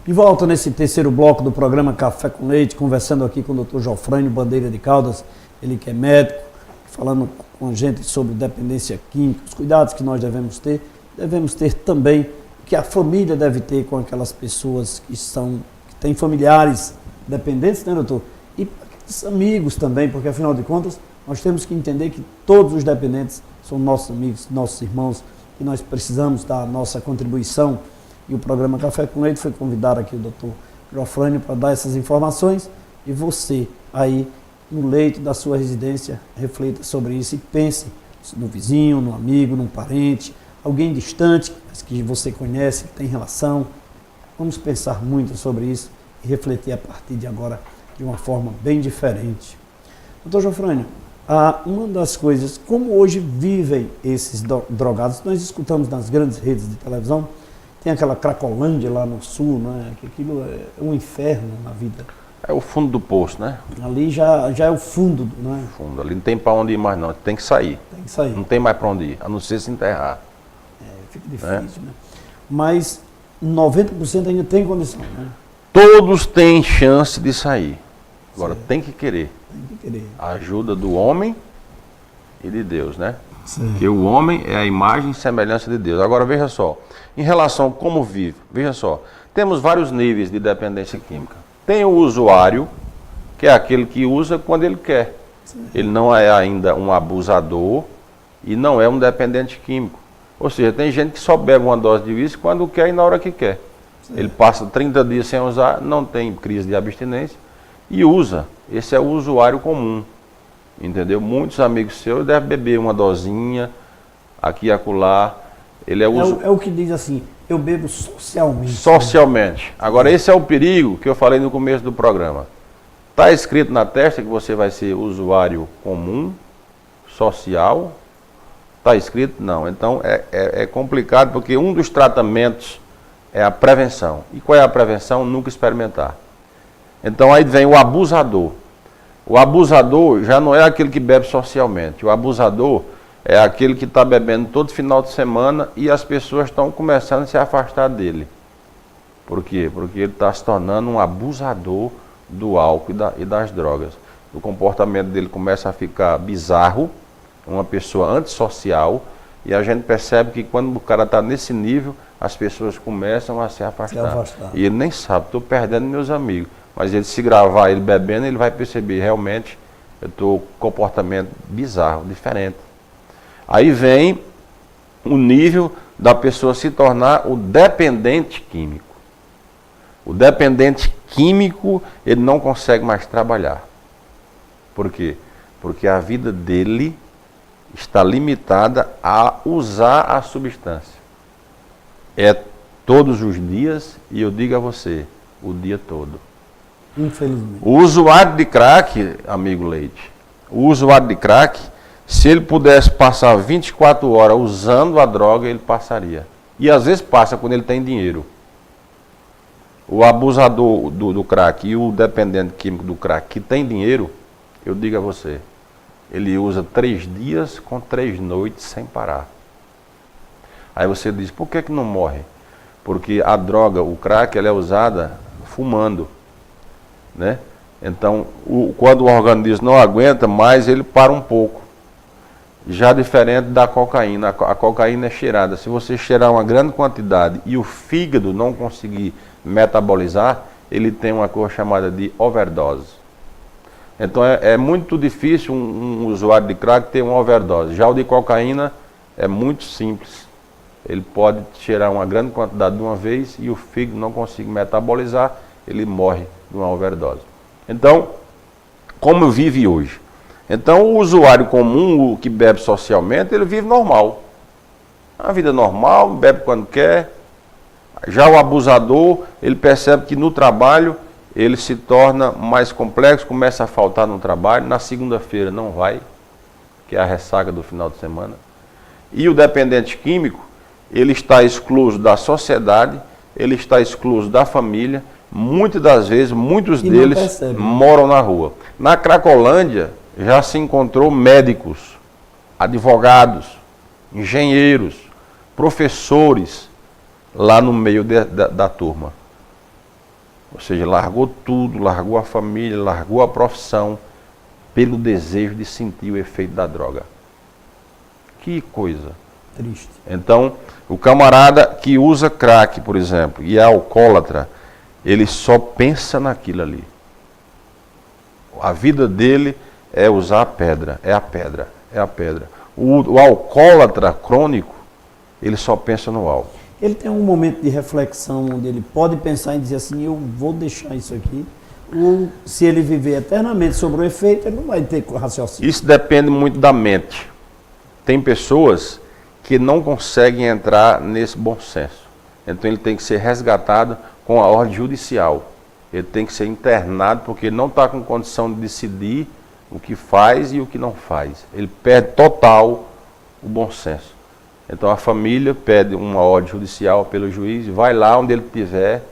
De volta nesse terceiro bloco do programa Café com Leite, conversando aqui com o Dr. Jofrânio Bandeira de Caldas, ele que é médico, falando com a gente sobre dependência química, os cuidados que nós devemos ter também, que a família deve ter com aquelas pessoas que têm familiares dependentes, né, doutor? E aqueles amigos também, porque afinal de contas, nós temos que entender que todos os dependentes são nossos amigos, nossos irmãos, e nós precisamos da nossa contribuição. E o programa Café com Leite foi convidar aqui o doutor Jofrânio para dar essas informações. E você, aí, no leito da sua residência, reflita sobre isso e pense no vizinho, no amigo, num parente, alguém distante, mas que você conhece, que tem relação. Vamos pensar muito sobre isso e refletir a partir de agora de uma forma bem diferente. Doutor Jofrânio, uma das coisas, como hoje vivem esses drogados, nós escutamos nas grandes redes de televisão, tem aquela Cracolândia lá no sul, né? Que aquilo é um inferno na vida. É o fundo do poço, né? Ali já é o fundo, né? Fundo. Ali não tem para onde ir mais não, tem que sair. Tem que sair. Não tem mais para onde ir, a não ser se enterrar. Fica difícil, né? Mas 90% ainda tem condição, né? Todos têm chance de sair. Agora tem que querer. Tem que querer. A ajuda do homem e de Deus, né? Porque o homem é a imagem e semelhança de Deus. Agora veja só, em relação a como vive, veja só, temos vários níveis de dependência química. Tem o usuário, que é aquele que usa quando ele quer. Ele não é ainda um abusador e não é um dependente químico. Ou seja, tem gente que só bebe uma dose de uísque quando quer e na hora que quer. Ele passa 30 dias sem usar, não tem crise de abstinência e usa. Esse é o usuário comum. Entendeu? Muitos amigos seus devem beber uma dosinha, aqui e acolá. Ele é o que diz assim, eu bebo socialmente. Socialmente. Agora, esse é o perigo que eu falei no começo do programa. Está escrito na testa que você vai ser usuário comum, social? Está escrito? Não. Então, é complicado, porque um dos tratamentos é a prevenção. E qual é a prevenção? Nunca experimentar. Então, aí vem o abusador. O abusador já não é aquele que bebe socialmente. O abusador é aquele que está bebendo todo final de semana e as pessoas estão começando a se afastar dele. Por quê? Porque ele está se tornando um abusador do álcool e das drogas. O comportamento dele começa a ficar bizarro, uma pessoa antissocial, e a gente percebe que quando o cara está nesse nível, as pessoas começam a se afastar. E ele nem sabe, estou perdendo meus amigos. Mas ele, se gravar ele bebendo, ele vai perceber, realmente, eu estou com comportamento bizarro, diferente. Aí vem o nível da pessoa se tornar o dependente químico. O dependente químico, ele não consegue mais trabalhar. Por quê? Porque a vida dele está limitada a usar a substância. É todos os dias, e eu digo a você, o dia todo. Infelizmente. O usuário de crack, amigo Leite, o usuário de crack, se ele pudesse passar 24 horas usando a droga, ele passaria. E às vezes passa quando ele tem dinheiro. O abusador do crack e o dependente químico do crack que tem dinheiro, eu digo a você, ele usa 3 dias com 3 noites sem parar. Aí você diz, por que não morre? Porque a droga, o crack, ela é usada fumando, né? Então, quando o organismo não aguenta mais, ele para um pouco. Já diferente da cocaína, a cocaína é cheirada. Se você cheirar uma grande quantidade e o fígado não conseguir metabolizar, ele tem uma coisa chamada de overdose. Então é muito difícil um usuário de crack ter uma overdose. Já o de cocaína é muito simples. Ele pode cheirar uma grande quantidade de uma vez e o fígado não consegue metabolizar, ele morre de uma overdose. Então, como vive hoje? Então o usuário comum, o que bebe socialmente, ele vive normal. Uma vida normal, bebe quando quer. Já o abusador, ele percebe que no trabalho ele se torna mais complexo, começa a faltar no trabalho, na segunda-feira não vai, que é a ressaca do final de semana. E o dependente químico, ele está excluso da sociedade, ele está excluso da família, muitas das vezes, muitos deles moram na rua. Na Cracolândia já se encontrou médicos, advogados, engenheiros, professores, lá no meio da turma. Ou seja, largou tudo, largou a família, largou a profissão, pelo desejo de sentir o efeito da droga. Que coisa. Triste. Então, o camarada que usa crack, por exemplo, e é alcoólatra, ele só pensa naquilo ali. A vida dele é usar a pedra, é a pedra, é a pedra. O alcoólatra crônico, ele só pensa no álcool. Ele tem um momento de reflexão onde ele pode pensar em dizer assim, eu vou deixar isso aqui. Ou se ele viver eternamente sobre o efeito, ele não vai ter raciocínio. Isso depende muito da mente. Tem pessoas que não conseguem entrar nesse bom senso. Então ele tem que ser resgatado com a ordem judicial. Ele tem que ser internado porque ele não está com condição de decidir o que faz e o que não faz. Ele perde total o bom senso. Então a família pede uma ordem judicial pelo juiz, vai lá onde ele estiver,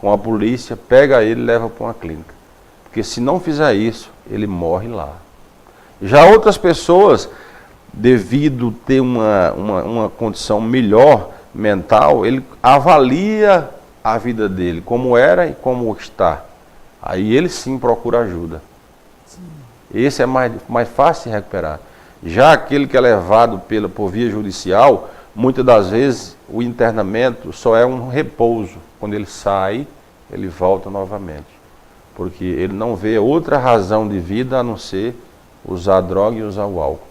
com a polícia, pega ele e leva para uma clínica. Porque se não fizer isso, ele morre lá. Já outras pessoas, devido ter uma condição melhor mental, ele avalia a vida dele, como era e como está. Aí ele sim procura ajuda. Esse é mais fácil de recuperar. Já aquele que é levado por via judicial, muitas das vezes o internamento só é um repouso. Quando ele sai, ele volta novamente. Porque ele não vê outra razão de vida a não ser usar a droga e usar o álcool.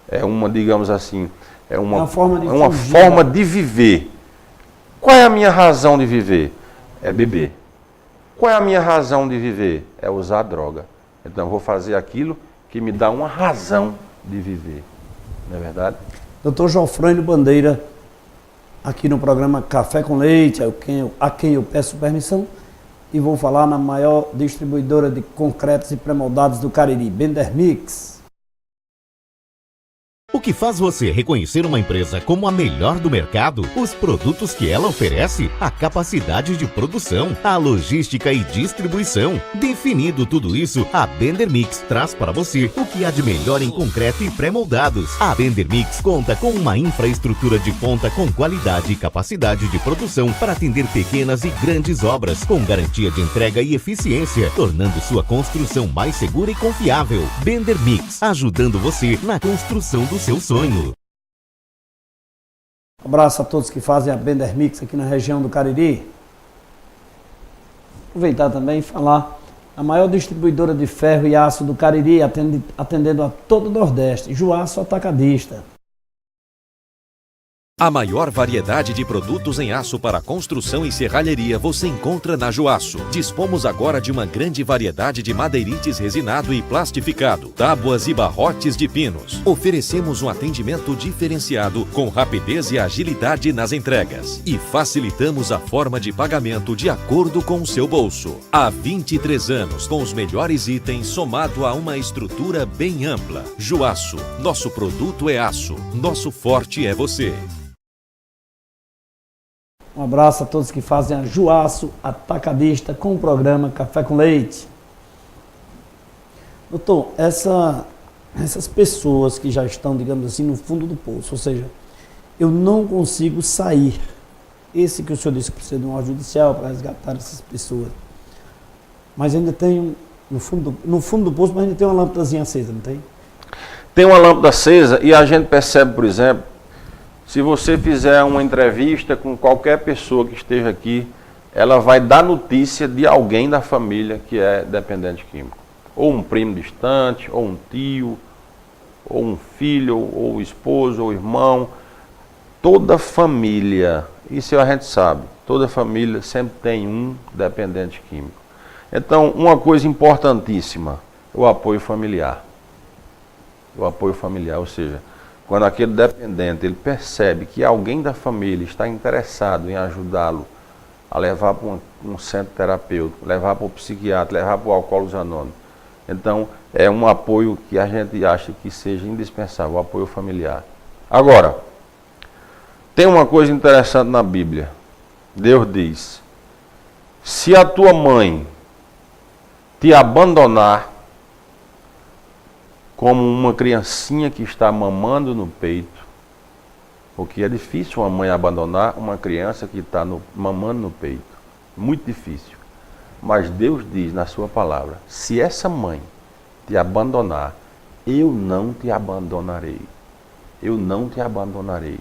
É uma, digamos assim, é uma forma de viver. Qual é a minha razão de viver? É beber. Qual é a minha razão de viver? É usar a droga. Então eu vou fazer aquilo que me dá uma razão de viver, não é verdade? Dr. Jofrânio Bandeira, aqui no programa Café com Leite, a quem eu peço permissão, e vou falar na maior distribuidora de concretos e pré-moldados do Cariri, Bender Mix. O que faz você reconhecer uma empresa como a melhor do mercado? Os produtos que ela oferece, a capacidade de produção, a logística e distribuição. Definido tudo isso, a Bender Mix traz para você o que há de melhor em concreto e pré-moldados. A Bender Mix conta com uma infraestrutura de ponta com qualidade e capacidade de produção para atender pequenas e grandes obras, com garantia de entrega e eficiência, tornando sua construção mais segura e confiável. Bender Mix, ajudando você na construção do seu sonho. Um abraço a todos que fazem a Bender Mix aqui na região do Cariri. Aproveitar também e falar a maior distribuidora de ferro e aço do Cariri, atendendo a todo o Nordeste, Juaço Atacadista. A maior variedade de produtos em aço para construção e serralheria você encontra na Juaço. Dispomos agora de uma grande variedade de madeirites resinado e plastificado, tábuas e barrotes de pinos. Oferecemos um atendimento diferenciado com rapidez e agilidade nas entregas. E facilitamos a forma de pagamento de acordo com o seu bolso. Há 23 anos, com os melhores itens somado a uma estrutura bem ampla. Juaço, nosso produto é aço, nosso forte é você. Um abraço a todos que fazem a Juaço Atacadista com o programa Café com Leite. Doutor, essas pessoas que já estão, digamos assim, no fundo do poço, ou seja, eu não consigo sair. Esse que o senhor disse que precisa de uma ordem judicial para resgatar essas pessoas. Mas ainda tem, no fundo do poço, mas ainda tem uma lâmpadazinha acesa, não tem? Tem uma lâmpada acesa e a gente percebe, por exemplo, se você fizer uma entrevista com qualquer pessoa que esteja aqui, ela vai dar notícia de alguém da família que é dependente químico. Ou um primo distante, ou um tio, ou um filho, ou esposo, ou irmão. Toda família, isso a gente sabe, toda família sempre tem um dependente químico. Então, uma coisa importantíssima, o apoio familiar. O apoio familiar, ou seja, quando aquele dependente ele percebe que alguém da família está interessado em ajudá-lo a levar para um centro terapêutico, levar para o psiquiatra, levar para o Alcoólicos Anônimos. Então, é um apoio que a gente acha que seja indispensável, o apoio familiar. Agora, tem uma coisa interessante na Bíblia. Deus diz, se a tua mãe te abandonar como uma criancinha que está mamando no peito, porque é difícil uma mãe abandonar uma criança que está mamando no peito, muito difícil. Mas Deus diz na sua palavra, se essa mãe te abandonar, eu não te abandonarei. Eu não te abandonarei.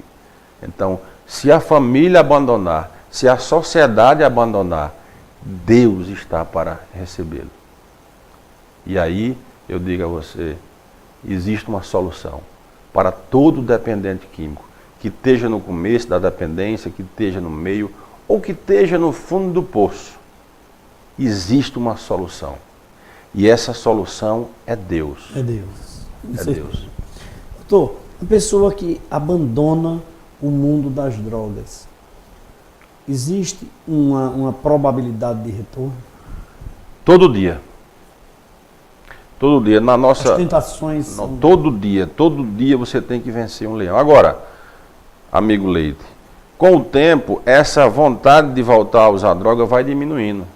Então, se a família abandonar, se a sociedade abandonar, Deus está para recebê-lo. E aí, eu digo a você, existe uma solução para todo dependente químico, que esteja no começo da dependência, que esteja no meio, ou que esteja no fundo do poço. Existe uma solução. E essa solução é Deus. É Deus. É Deus. Doutor, a pessoa que abandona o mundo das drogas, existe uma probabilidade de retorno? Todo dia. Todo dia. Na nossa, as tentações são... Todo dia você tem que vencer um leão. Agora, amigo Leite, com o tempo, essa vontade de voltar a usar droga vai diminuindo.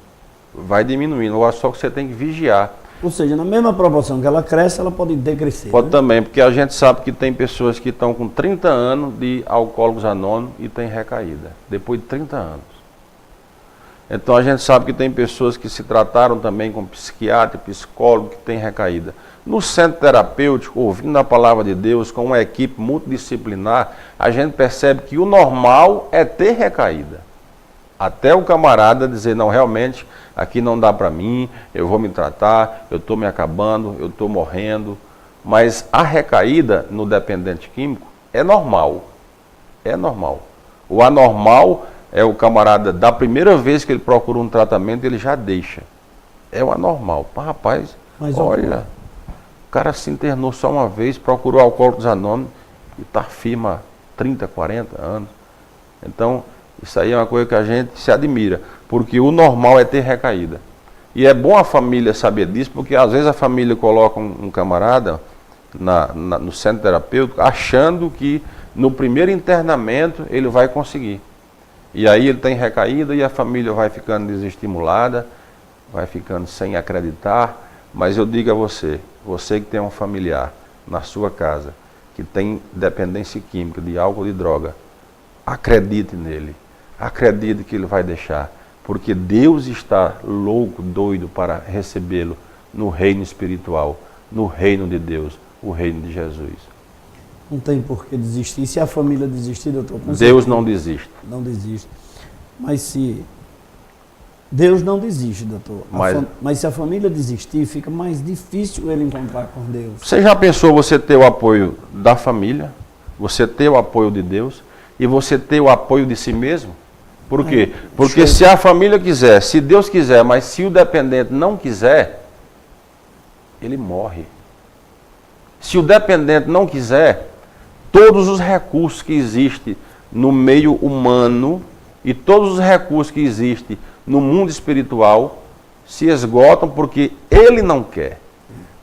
Vai diminuindo. Agora só que você tem que vigiar. Ou seja, na mesma proporção que ela cresce, ela pode decrescer. Pode, né? Também, porque a gente sabe que tem pessoas que estão com 30 anos de Alcoólicos Anônimos e tem recaída, depois de 30 anos. Então a gente sabe que tem pessoas que se trataram também com psiquiatra, psicólogo, que tem recaída. No centro terapêutico, ouvindo a palavra de Deus, com uma equipe multidisciplinar, a gente percebe que o normal é ter recaída. Até o camarada dizer, não, realmente, aqui não dá para mim, eu vou me tratar, eu estou me acabando, eu estou morrendo. Mas a recaída no dependente químico é normal. É normal. O anormal é o camarada, da primeira vez que ele procura um tratamento, ele já deixa. É o anormal. Rapaz, mas olha, o cara se internou só uma vez, procurou Alcoólicos Anônimos e está firme há 30, 40 anos. Então, isso aí é uma coisa que a gente se admira, porque o normal é ter recaída. E é bom a família saber disso, porque às vezes a família coloca um camarada no centro terapêutico, achando que no primeiro internamento ele vai conseguir. E aí ele tem recaída e a família vai ficando desestimulada, vai ficando sem acreditar. Mas eu digo a você, você que tem um familiar na sua casa, que tem dependência química de álcool e de droga, acredite nele. Acredite que ele vai deixar, porque Deus está louco, doido para recebê-lo no reino espiritual, no reino de Deus, o reino de Jesus. Não tem por que desistir. E se a família desistir, doutor? Deus não desiste. Não desiste. Mas se... Deus não desiste, doutor. Mas se a família desistir, fica mais difícil ele encontrar com Deus. Você já pensou você ter o apoio da família, você ter o apoio de Deus e você ter o apoio de si mesmo? Por quê? Porque se a família quiser, se Deus quiser, mas se o dependente não quiser, ele morre. Se o dependente não quiser, todos os recursos que existem no meio humano e todos os recursos que existem no mundo espiritual se esgotam porque ele não quer.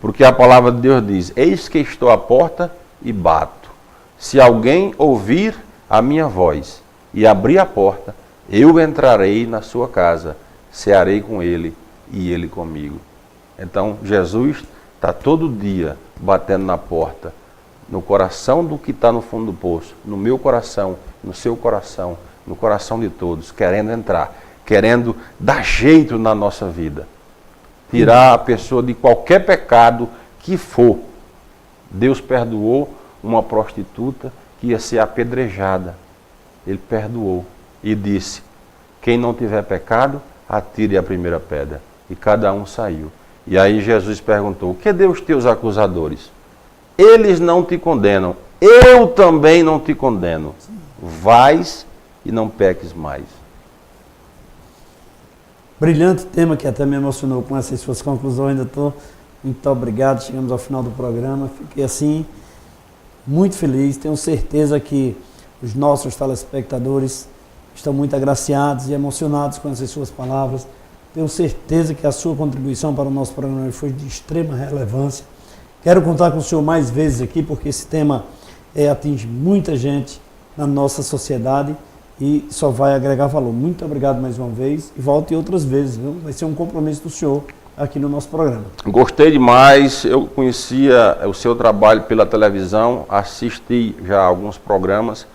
Porque a palavra de Deus diz, eis que estou à porta e bato. Se alguém ouvir a minha voz e abrir a porta, Eu entrarei na sua casa, cearei com ele e ele comigo. Então, Jesus está todo dia batendo na porta, no coração do que está no fundo do poço, no meu coração, no seu coração, no coração de todos, querendo entrar, querendo dar jeito na nossa vida. Tirar a pessoa de qualquer pecado que for. Deus perdoou uma prostituta que ia ser apedrejada. Ele perdoou e disse: quem não tiver pecado, atire a primeira pedra. E cada um saiu. E aí Jesus perguntou: cadê os teus acusadores? Eles não te condenam, eu também não te condeno. Vais e não peques mais. Brilhante tema que até me emocionou com essas suas conclusões, ainda estou muito obrigado. Chegamos ao final do programa, fiquei assim muito feliz, tenho certeza que os nossos telespectadores estão muito agraciados e emocionados com essas suas palavras. Tenho certeza que a sua contribuição para o nosso programa foi de extrema relevância. Quero contar com o senhor mais vezes aqui, porque esse tema atinge muita gente na nossa sociedade e só vai agregar valor. Muito obrigado mais uma vez e volte outras vezes, viu? Vai ser um compromisso do senhor aqui no nosso programa. Gostei demais, eu conhecia o seu trabalho pela televisão, assisti já alguns programas,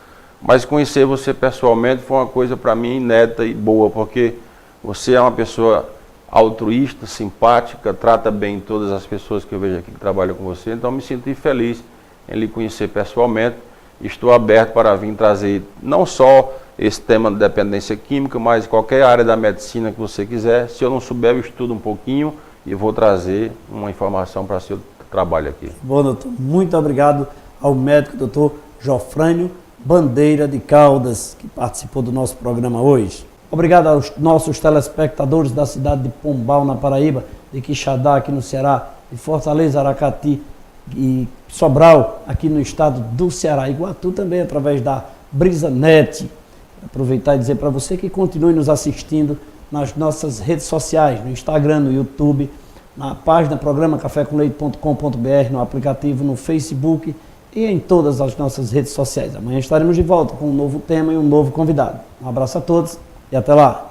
mas conhecer você pessoalmente foi uma coisa para mim inédita e boa, porque você é uma pessoa altruísta, simpática, trata bem todas as pessoas que eu vejo aqui que trabalham com você, então me senti feliz em lhe conhecer pessoalmente. Estou aberto para vir trazer não só esse tema de dependência química, mas qualquer área da medicina que você quiser. Se eu não souber, eu estudo um pouquinho e vou trazer uma informação para o seu trabalho aqui. Bom, doutor, muito obrigado ao médico doutor Jofrânio Bandeira de Caldas, que participou do nosso programa hoje. Obrigado aos nossos telespectadores da cidade de Pombal, na Paraíba, de Quixadá, aqui no Ceará, de Fortaleza, Aracati e Sobral, aqui no estado do Ceará. Iguatu também, através da BrisaNet. Aproveitar e dizer para você que continue nos assistindo nas nossas redes sociais, no Instagram, no YouTube, na página programa cafécomleite.com.br, no aplicativo, no Facebook e em todas as nossas redes sociais. Amanhã estaremos de volta com um novo tema e um novo convidado. Um abraço a todos e até lá!